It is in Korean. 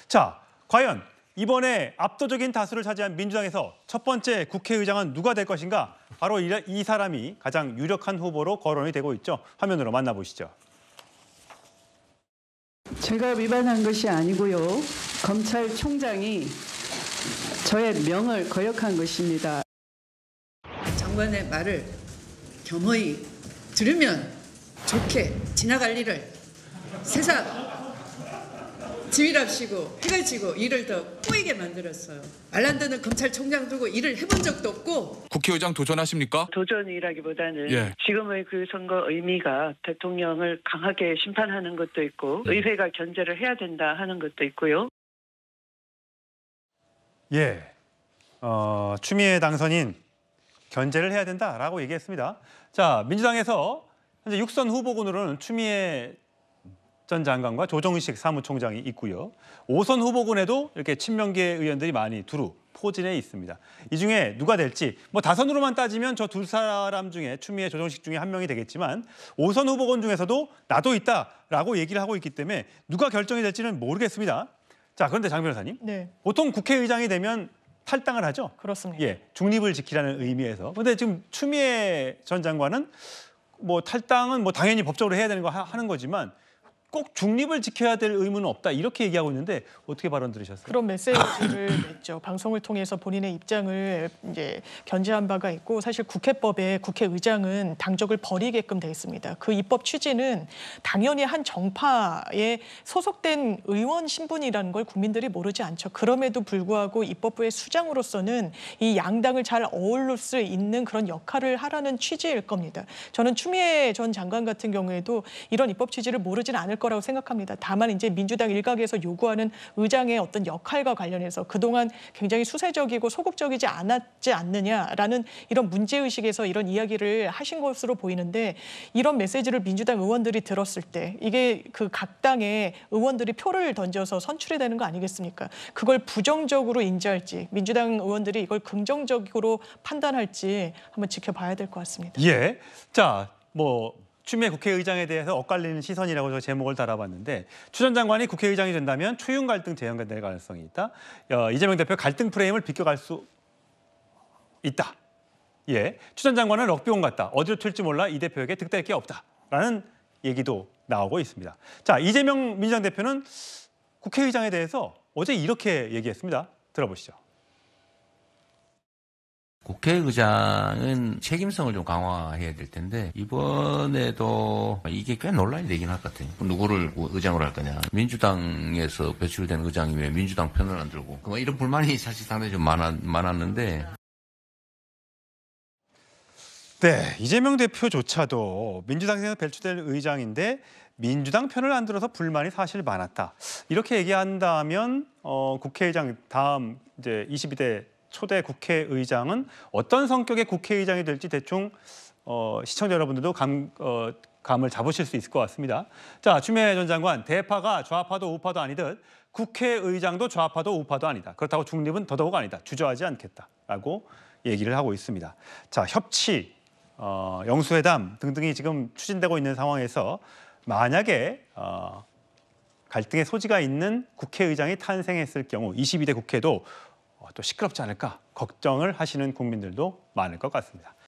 자, 과연 이번에 압도적인 다수를 차지한 민주당에서 첫 번째 국회의장은 누가 될 것인가? 바로 이 사람이 가장 유력한 후보로 거론이 되고 있죠. 화면으로 만나보시죠. 제가 위반한 것이 아니고요. 검찰총장이 저의 명을 거역한 것입니다. 장관의 말을 겸허히 들으면 좋게 지나갈 일을 세상 지휘랍시고 해가 지고 일을 더 꼬이게 만들었어요. 말 안 듣는 검찰총장 두고 일을 해본 적도 없고. 국회의장 도전하십니까? 도전이라기보다는 예. 지금의 그 선거 의미가 대통령을 강하게 심판하는 것도 있고 의회가 견제를 해야 된다 하는 것도 있고요. 예, 추미애 당선인 견제를 해야 된다라고 얘기했습니다. 자, 민주당에서 현재 6선 후보군으로는 추미애 전 장관과 조정식 사무총장이 있고요. 5선 후보군에도 이렇게 친명계 의원들이 많이 두루 포진해 있습니다. 이 중에 누가 될지 뭐 다선으로만 따지면 저 두 사람 중에 추미애, 조정식 중에 한 명이 되겠지만 5선 후보군 중에서도 나도 있다라고 얘기를 하고 있기 때문에 누가 결정이 될지는 모르겠습니다. 자, 그런데 장 변호사님, 네, 보통 국회의장이 되면 탈당을 하죠. 그렇습니다. 예, 중립을 지키라는 의미에서. 그런데 지금 추미애 전 장관은 뭐 탈당은 뭐 당연히 법적으로 해야 되는 거 하는 거지만 꼭 중립을 지켜야 될 의무는 없다 이렇게 얘기하고 있는데 어떻게 발언 들으셨어요? 그런 메시지를 냈죠. 방송을 통해서 본인의 입장을 이제 견지한 바가 있고 사실 국회법에 국회의장은 당적을 버리게끔 돼 있습니다. 그 입법 취지는 당연히 한 정파에 소속된 의원 신분이라는 걸 국민들이 모르지 않죠. 그럼에도 불구하고 입법부의 수장으로서는 이 양당을 잘 어울릴 수 있는 그런 역할을 하라는 취지일 겁니다. 저는 추미애 전 장관 같은 경우에도 이런 입법 취지를 모르진 않을 거라고 생각합니다. 다만 이제 민주당 일각에서 요구하는 의장의 어떤 역할과 관련해서 그동안 굉장히 수세적이고 소극적이지 않았지 않느냐라는 이런 문제의식에서 이런 이야기를 하신 것으로 보이는데 이런 메시지를 민주당 의원들이 들었을 때 이게 그 각 당의 의원들이 표를 던져서 선출이 되는 거 아니겠습니까? 그걸 부정적으로 인지할지 민주당 의원들이 이걸 긍정적으로 판단할지 한번 지켜봐야 될 것 같습니다. 예, 자, 추미애 국회의장에 대해서 엇갈리는 시선이라고 저 제목을 달아봤는데 추 전 장관이 국회의장이 된다면 초윤 갈등 재현될 가능성이 있다. 이재명 대표 갈등 프레임을 비껴갈 수 있다. 예, 추 전 장관은 럭비공 같다. 어디로 튈지 몰라 이 대표에게 득달할 게 없다라는 얘기도 나오고 있습니다. 자, 이재명 민주당 대표는 국회의장에 대해서 어제 이렇게 얘기했습니다. 들어보시죠. 국회의장은 책임성을 좀 강화해야 될 텐데 이번에도 이게 꽤 논란이 되긴 할 것 같아요. 누구를 의장으로 할 거냐. 민주당에서 배출된 의장이 왜 민주당 편을 안 들고. 이런 불만이 사실 상당히 좀 많았는데. 네, 이재명 대표조차도 민주당에서 배출될 의장인데 민주당 편을 안 들어서 불만이 사실 많았다. 이렇게 얘기한다면 국회의장 다음 이제 22대 초대 국회의장은 어떤 성격의 국회의장이 될지 대충 시청자 여러분들도 감을 잡으실 수 있을 것 같습니다. 자, 추미애 전 장관, 대파가 좌파도 우파도 아니듯 국회의장도 좌파도 우파도 아니다. 그렇다고 중립은 더더욱 아니다. 주저하지 않겠다라고 얘기를 하고 있습니다. 자, 협치, 영수회담 등등이 지금 추진되고 있는 상황에서 만약에 갈등의 소지가 있는 국회의장이 탄생했을 경우 22대 국회도 또 시끄럽지 않을까 걱정을 하시는 국민들도 많을 것 같습니다.